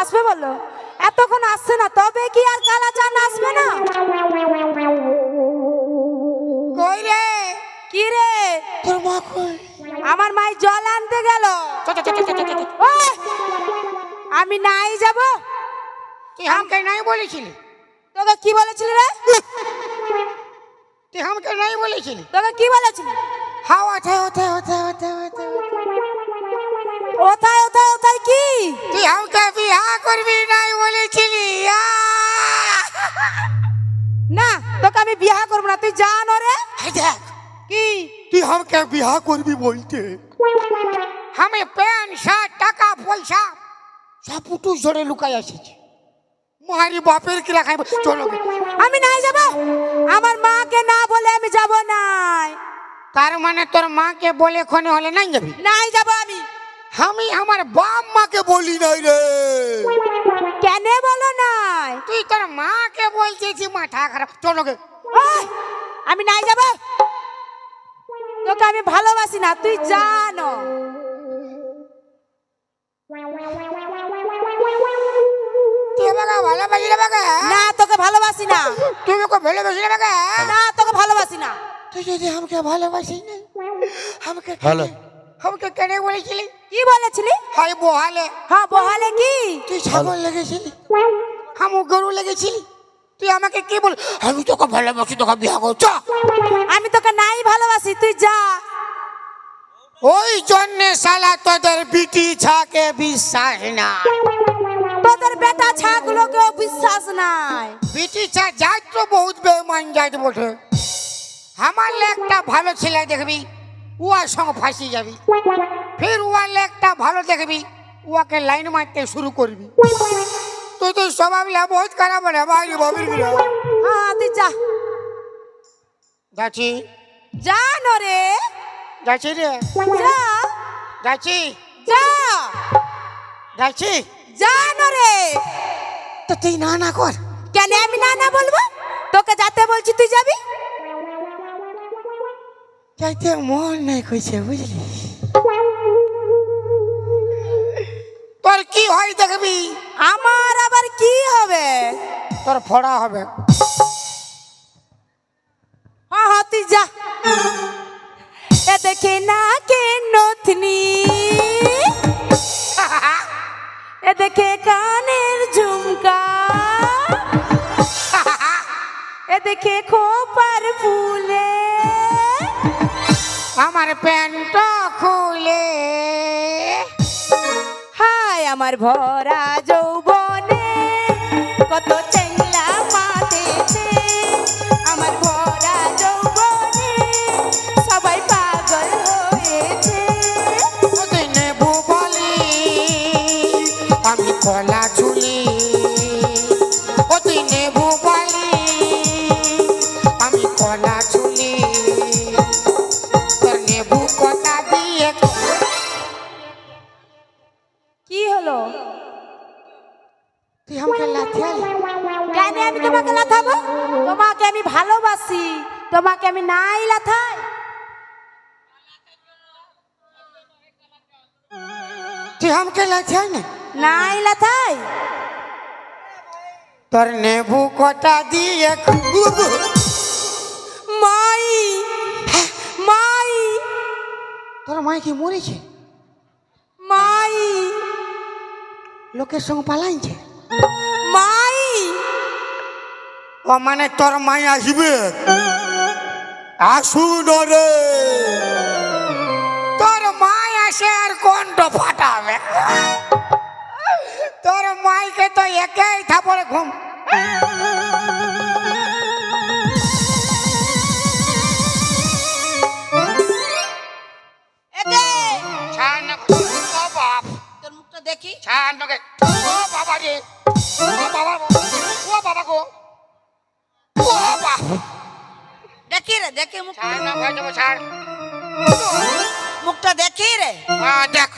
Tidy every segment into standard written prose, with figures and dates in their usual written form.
আসবে বললো, এতক্ষণ আসছে না, তবে কি আর কালাচান আসবে না? কই রে? কি রে? তোর মা কই? আমার মাই জল আনতে গেল। ওই, আমি নাই যাব। তুই আমাকে নাই বলেছিলি? তোকে কি বলেছিলি রে? তুই আমাকে নাই বলেছিলি? তোকে কি বলেছিলি? হাওয়া ওঠে ওঠে ওঠে ওঠে ওঠে। ওথায় ওথায় ওথায় কি? তুই আমাকে বিয়া করবি নাই বলেছিলি? না, তোকে আমি বিয়া করবো না, তুই জানো রে। দেখ, কি তুই আমাকে বিয়া করবি বলতে আমি প্যান্ট শার্ট টাকা পয়সা সব পুটু ঝরে লুকাই আসিছি। মারি বাপের কিরা খাইব। চলো গে। আমি নাই যাব। আমার মাকে না বলে আমি যাব নাই। তার মানে তোর মাকে বলে ক্ষণে হলে নাই যাবি? নাই যাব আমি। আমি আমার বাপ মাকে বলি নাই রে। কেন বলো নাই? তুই তোর মাকে বলছিস, মাথা খারাপ। চলো গে। ওই, আমি নাই যাব। তোকে আমি ভালোবাসি না, তুই জানো। তুই আমাকে ভালোবাসি না বাবা? না, তোকে ভালোবাসি না। তুই আমাকে ভালোবাসি না বাবা? না, তোকে ভালোবাসি না। তুই যদি আমাকে ভালোবাসি না, আমাকে হ্যালো। আমাকে কেন বলেছিলি? কি বলেছিলি? হাই বহালে। হ্যাঁ, বহালে কি? তুই ছাগল লেগেছিলি, আমি গরু লেগেছিলি। তুই আমাকে কি বল? আমি তোকে ভালোবাসি, তোকে বিয়া করছ। আমি তোকে নাই ভালোবাসি, তুই যা। ওই জন্যে শালা তোদের বিটি ছাকে বিশ্বাস না। তোদের বেটা ছাগুলোকেও বিশ্বাস নাই। বিটি ছা যাই তো বহুত বেমান যাই বটে। আমার একটা ভালো ছেলে দেখবি, উয়ার সঙ্গে ফাঁসি যাবি। ফির উয়ার একটা ভালো দেখবি, উয়াকে লাইন মারতে শুরু করবি। তুই তো স্বভাব বহুত খারাপ রে বাইরে ভাবির গিরা। হ্যাঁ, তুই যা। যাচ্ছি জানো রে। যাচ্ছি রে যা যাচ্ছি যা। যাচ্ছি। জানো রে। তো তুই না না কর। কেন আমি না না বলবো? তোকে যাতে বলছি তুই যাবি। যাইতে মন নাই কইছে বুঝলি। তোর কি হয় দেখবি? আমার আবার কি হবে? তোর ফড়া হবে। হ্যাঁ হ্যাঁ, তুই যা। এ দেখে না কে নথনি, এ দেখে কানের ঝুমকা, এ দেখে খোপার ফুলে, আমার প্যান্ট খুলে হায় আমার ভরা যৌবনে কত চেংলা মাতেছে। আমার ভরা যৌবনে সবাই পাগল হয়েছে। তুই নেবু বলি আমি কলা চুলি। ও তুই নেবু বলি আমি কলা চুলি। তোর নেবু কটা দিয়ে কি হলো? তুই আমাকে লাথিয়ালি। কেন আমি তোমাকে লাথাবো? তোমাকে আমি ভালোবাসি, তোমাকে আমি নাই লাথাই। তুই আমাকে লাথিয়াই না? নাই লাথাই। তোর নেবু কটা দিয়ে মাই মাই তোর মাই কি মরেছে? মাই লোকের সঙ্গে পালাইছে? মাই ও মানে তোর মাই আসবে? আসুন রে। তোর মাই আসে আর কণ্ঠ ফাটাবে। তোর মাইকে তো একেই থাপড়ে ঘুম। একে ছাড় ও বাপ। তোর মুখটা দেখি। ছাড় ও বাবা রে। ও বাবা, ও বাবা গো। ও বাবা। দেখি রে, দেখি মুখ, ছাড় না ভাই যাবো, ছাড়। মুখটা দেখি রে। হ্যাঁ দেখ।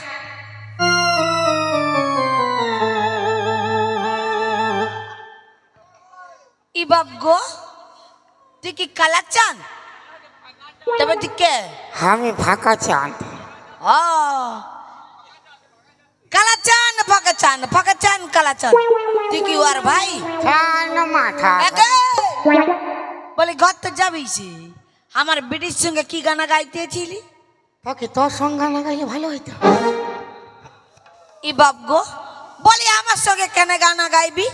ইবাব গো, তুই কি কালা চান? তবে তুই কে? আমি ফাঁকা চাঁদ। ও কালা চান ফাঁকা ফাঁকা চান কালা চান তুই কি আর ভাই ছান মাথা একে বলে ঘর তো যাবি সে আমার বেটির সঙ্গে কি গানা গাইতেছিলি তোকে তোর সঙ্গে লাগাইলে ভালো হইতো। ই বাপ গো বলি আমার সঙ্গে কেন গানা গাইবি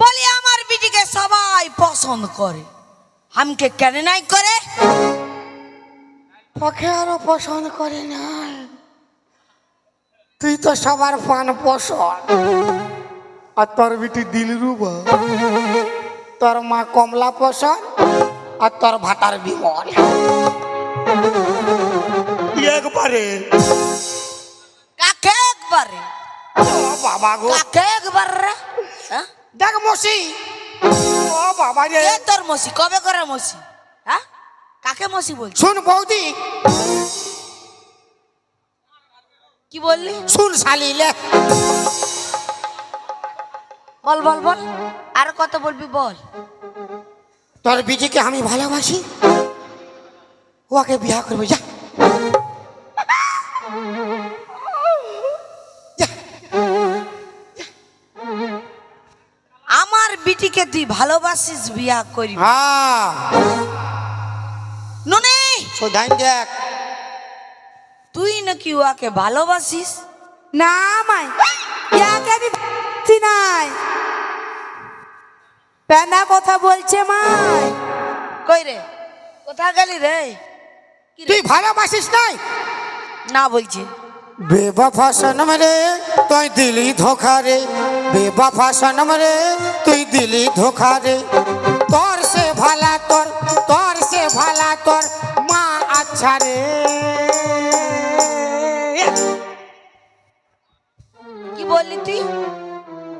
বলি আমার বিটিকে সবাই পছন্দ করে আমাকে কেন নাই করে তোকে আরো পছন্দ করে না, তুই তো সবার পান পছন্দ। আর তোর বিটি দিলরুবা, তোর মা কমলা পছন্দ, আর তোর ভাতার বিমল। একবারে কাকে একবারে ও বাবা গো, কাকে একবার রে হ্যাঁ? দেখ মসি, ও বাবা রে, কে তোর মসি কবে করে মসি হ্যাঁ কাকে মসি বলছি শুন বৌদি, কি বললি শুন শালিলে, বল বল বল আর কত বলবি বল তোর বিটিকে আমি ভালোবাসি, ওকে বিয়া করবো। যা যা। আমার বিটিকে তুই ভালোবাসিস বিয়া করবি হ্যাঁ নুনি সোধাই দেখ, তুই নাকি ওকে ভালোবাসিস না মাই ইয়াকে আমি ভাবছি নাই, পেনা কথা বলছে মাই। কই রে কোথা গেলি রে কি রে? তুই ভালোবাসিস নাই? না বলছি বেবফা সনম রে তুই দিলি ধোখা রে, বেবফা সনম রে তুই দিলি ধোখা রে, তোর সে ভালা তোর, তোর সে ভালা তোর মা আচ্ছা রে। কি বললি তুই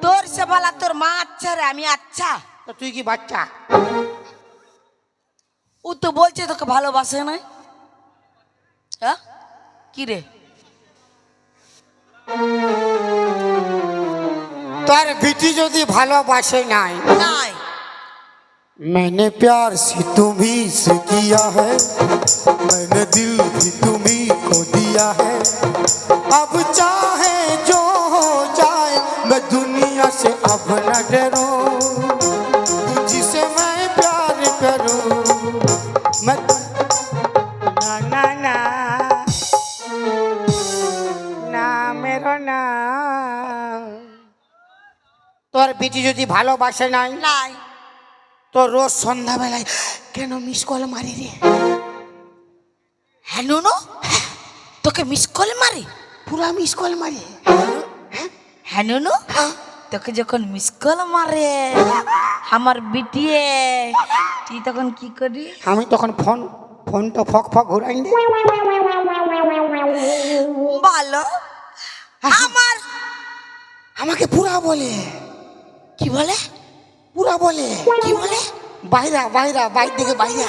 তোর সে বলা তোর মা আচ্ছা রে আমি আচ্ছা তো তুই কি বাচ্চা? ও তো বলছে তোকে ভালোবাসে না হ্যাঁ কি রে তোর বিটি যদি ভালোবাসে নাই, নাই मैंने प्यार से तुम्ही से किया है, मैंने दिल भी तुम्ही को दिया है, अब चाहे जो हो जाए मैं दुनिया से अब न डरूं, तुझसे मैं प्यार करूं, मैं ना ना ना ना मेरो ना। তোর বিটি যদি ভালোবাসে নাই, নাই তো রোজ সন্ধ্যাবেলায় কেন মিস কল মারি রে? হ্যাঁ নুনু তোকে মিস কল মারি পুরা মিস কল মারি। হ্যাঁ নুনু তোকে যখন মিস কল মারে আমার বিটিয়ে তুই তখন কি করি আমি তখন ফোনটা ফক ফক ঘুরাই দে। ভালো আমার আমাকে পুরা বলে, কি বলে পুরা বলে, কি বলে বাইরা বাইরা বাইর দিকে বাইরা।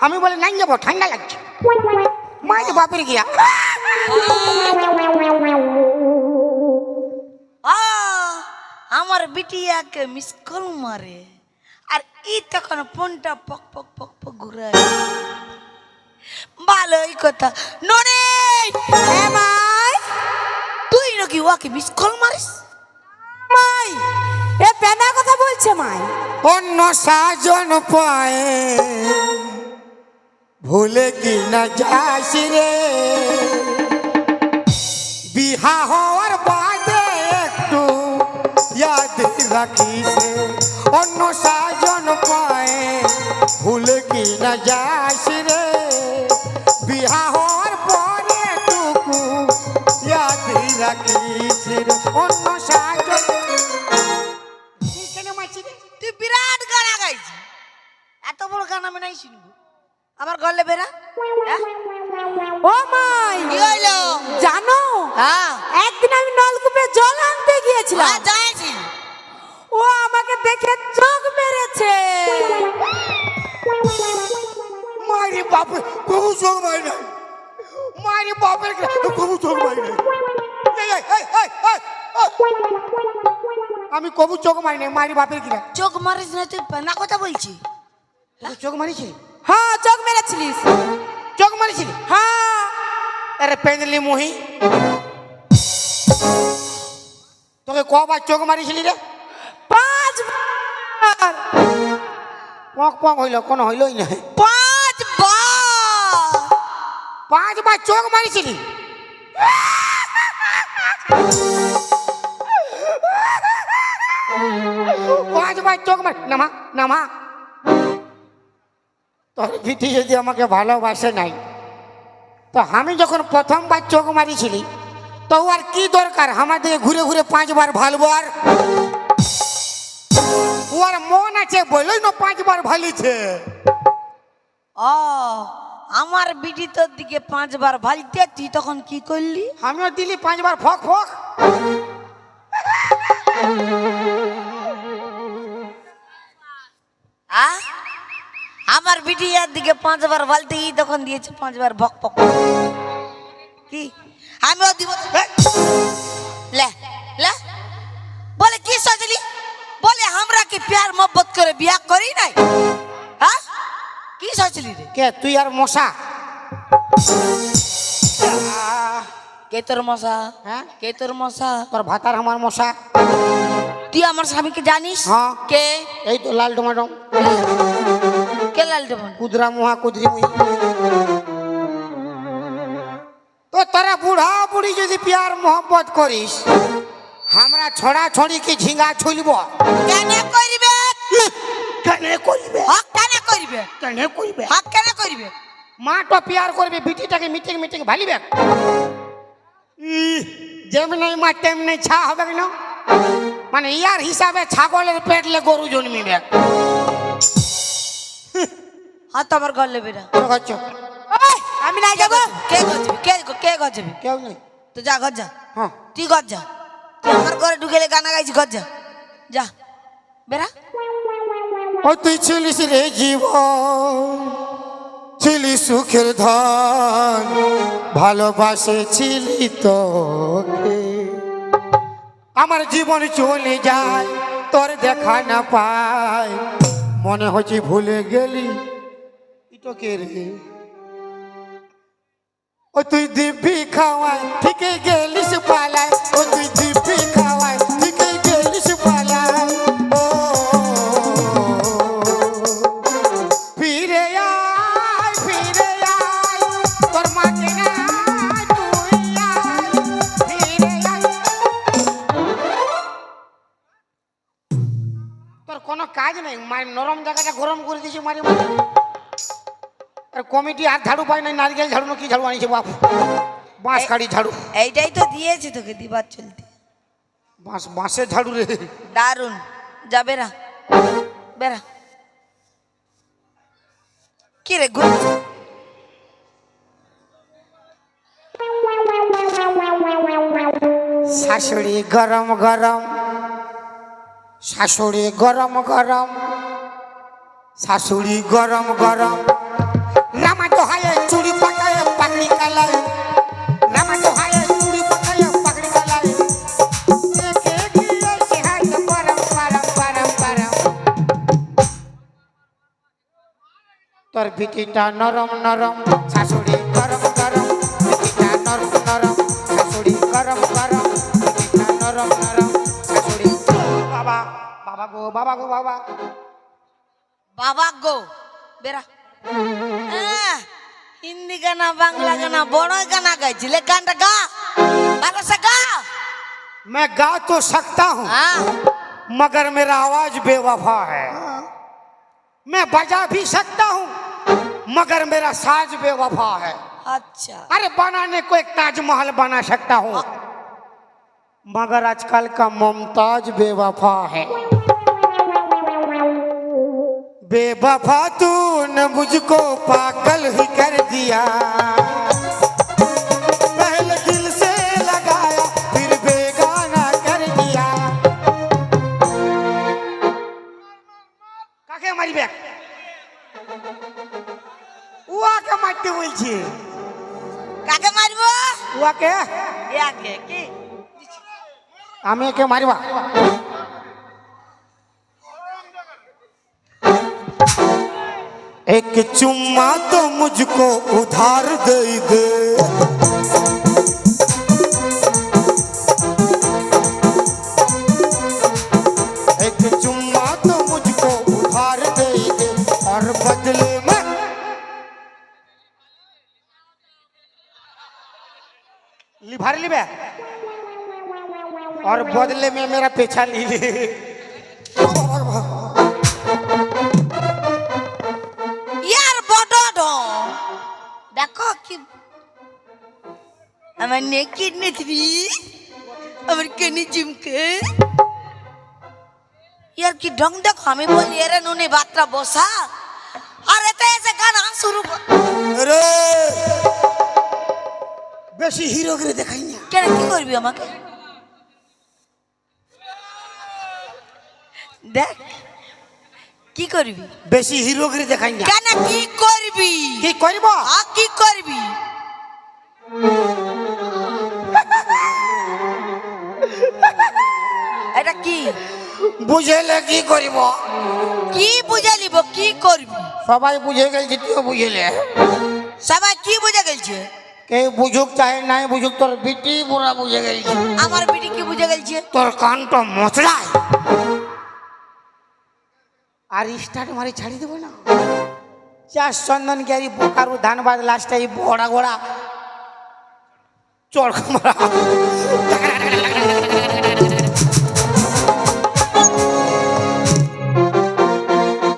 আমি বলে নাই যাবো, ঠান্ডা লাগছে, মায়ের বাপের গিয়া। আ, আমার বিটিয়াকে মিস কল মারে আর ই তখন ফোনটা পক পক পক পক ঘুরায় ভালোই কথা ননে হ্যাঁ মাই, তুই নাকি ওকে মিস কল মারিস মাই এ পেনা কথা বলছে মাই। অন্য সাজন পায়ে ভুলে কি না যাস রে, বিহা হওয়ার বাদে একটু ইয়াদ রাখিস রে, অন্য সাজন পায়ে ভুলে কি না যাস রে, বিহা হওয়ার পরে টুকু ইয়াদ রাখিস রে, অন্য সাজন। তুই বিরাট গানা গাইছি এত বড় গান আমি নাই শুনবো আমার গলে বেরা হ্যাঁ? ও মাই কি হইলো জানো হ্যাঁ একদিন আমি নলকূপে জল আনতে গিয়েছিলাম, হ্যাঁ যাইছি ও আমাকে দেখে চোখ মেরেছে। মারি বাপে বহু চোখ মারি নাই, মারি বাপের বহু চোখ মারি নাই। আমি কবু চোখ মারি নাই, মারি বাপের কিনা চোখ মারিস না তুই না কথা বলছি চোখ মারিছি, হ্যাঁ চোখ মেরেছিলিস, চোখ মারিছিলি। হ্যাঁ আরে পেন্ডলি মহি কবার চোখ মারিছিলি রে? 5 বার। পক পক হইল, কোনো হইলই না। 5 বার। 5 বার চোখ মারিছিলি? 5 বার চোখ মার। নামা নামা। তোর বিটি যদি আমাকে ভালোবাসে নাই, তো আমি যখন প্রথমবার চোখ মারিছিলি, তো আর কি দরকার আমাদের ঘুরে ঘুরে 5 বার ভালবার? ওর মন আছে বলেই না 5 বার ভালিছে। ও আমার বিটি তোর দিকে 5 বার ভালতে, তুই তখন কি করলি? আমিও দিলি 5 বার ফক ফক। আ আমার বিটি এর দিকে 5 বার ভালতে, ই তখন দিয়েছে 5 বার ভক ভক। কি আমিও দিব? লে লে বলে কি সজলি? বলে আমরা কি প্যার মোহব্বত করে বিয়া করি নাই? হ্যাঁ কি সজলি রে? কে তুই আর মশা? কে তোর মশা? হ্যাঁ? কে তোর মশা? তোর ভাতার আমার মশা। তুই আমার স্বামীকে জানিস? হ্যাঁ। কে? এই তো লাল টমাটো, কে লাল দেবন? কুদরা মুহা কুদরি মুই। তো তোরা বুড়া বুড়ি যদি প্যার মোহব্বত করিস, আমরা ছড়া ছড়ি কি ঝিঙ্গা ছুলব? কেন করিবে? কেন করিবে? হক কেন করিবে? কেন করিবে? হক কেন করিবে? মা তো প্যার করবে, বিটিটাকে মিটিং মিটিং ভালিবে। যেমনি মা তেমনি ছা হবে না, মানে ইয়ার হিসাবে ছাগলের পেটলে গরু জন্মিবে। হাত আমার ঘর লেবে না। ওই, আমি নাই যাবো। কে গজবে? কে গজবে? কেউ নেই। তো যা ঘর যা। হ্যাঁ, তুই ঘর যা। তুই আমার ঘরে ঢুকেলে গানা গাইছি, ঘর যা। যা বেরা। ও তুই ছিলিস রে জীবন, ছিলি সুখের ধন, ভালোবাসেছিলি তোকে। আমার জীবন চলে যায়, তোর দেখা না পায়, মনে হচ্ছে ভুলে গেলি তোকে রে। ও তুই দিব্যি খাওয়ায় ঠিকই গেলিস পালায়, ও তুই দিব্যি খাওয়ায় ঠিকই গেলিস পালায়। ও ফিরে আয় তোর মাকে না তুই আয়, ফিরে আয়। তোর কোনো কাজ নেই, নরম জায়গাটা গরম করে দিয়েছি মারি মারি। আর কমিটি আর ঝাড়ু পায় নাই, নারকেল ঝাড়ু না কি ঝাড়ু আনিছে বাপ, বাঁশ কাঠি ঝাড়ু। এইটাই তো দিয়েছি তোকে দিবার চলতে। বাঁশের ঝাড়ু রে। দারুন। যা বেরা বেরা। কি রে ঘুর? শাশুড়ি গরম গরম, শাশুড়ি গরম গরম, শাশুড়ি গরম গরম। রামা তো হায় চুড়ি পাকায় পাকড়ি কালায়, রামা তো হায় চুড়ি পাকায় পাকড়ি কালায়। একে গিয়ে সে হাত গরম গরম গরম গরম। তোর বিটিটা নরম নরম, শাশুড়ি গরম গরম, বিটিটা নরম নরম, শাশুড়ি গরম গরম, বিটিটা নরম নরম, শাশুড়ি। বাবা বাবা গো বাবা গো বাবা। বাবা গো বেরা। হিন্দি গানা বাংলা গানা বড় গানা গাইছিলে, গানটা গা ভালো সে গা। मैं गा तो सकता हूँ हाँ मगर मेरा आवाज बेवफा है। मैं बजा भी सकता हूँ मगर मेरा साज बेवफा है। अच्छा अरे बनाने को एक ताजमहल बना सकता हूँ मगर आजकल का मुमताज बेवफा है। बेवफा तूने मुझको पागल ही कर दिया, पहले दिल से लगाया फिर बेगाना कर दिया। काके मारिबे? उआके मारते বলছি। কাকে মারবো? উয়াকে? ইয়াকে কি? আমি একে মারিবা? एक चुम्मा तो मुझको उधार दे दे, लिभार लिबे और बदले में मेरा पेछा ली ले ইয়ার বড় দেখো কি আমার নেকি নেত্রী আমার কেনি জিমকে ইয়ার কি ঢং দেখো আমি বলি এরে নুনে বাতরা বসা আর এতে এসে গান শুরু अरे বেশি হিরো করে দেখাই না কেন কি করবি আমাকে দেখ কি করবি বেশি হিরো করে দেখাই না কেন কি করবি কি করব কি করবি এটা কি বুঝেলে কি করব কি বুঝে নিব কি করবি সবাই বুঝে গেছে তুইও বুঝেলে সবাই কি বুঝে গেছে কেউ বুঝুক চাহে নাই বুঝুক তোর বিটি পুরা বুঝে গেছে আমার বিটি কি বুঝে গেছে তোর কানটা মচড়ায় আর স্টার্ট মারি ছাড়ি দেবো না চাষ চন্দন গ্যারি বোকারু ধানবাদ লাস্টে এই বড়া গোড়া চড় মারা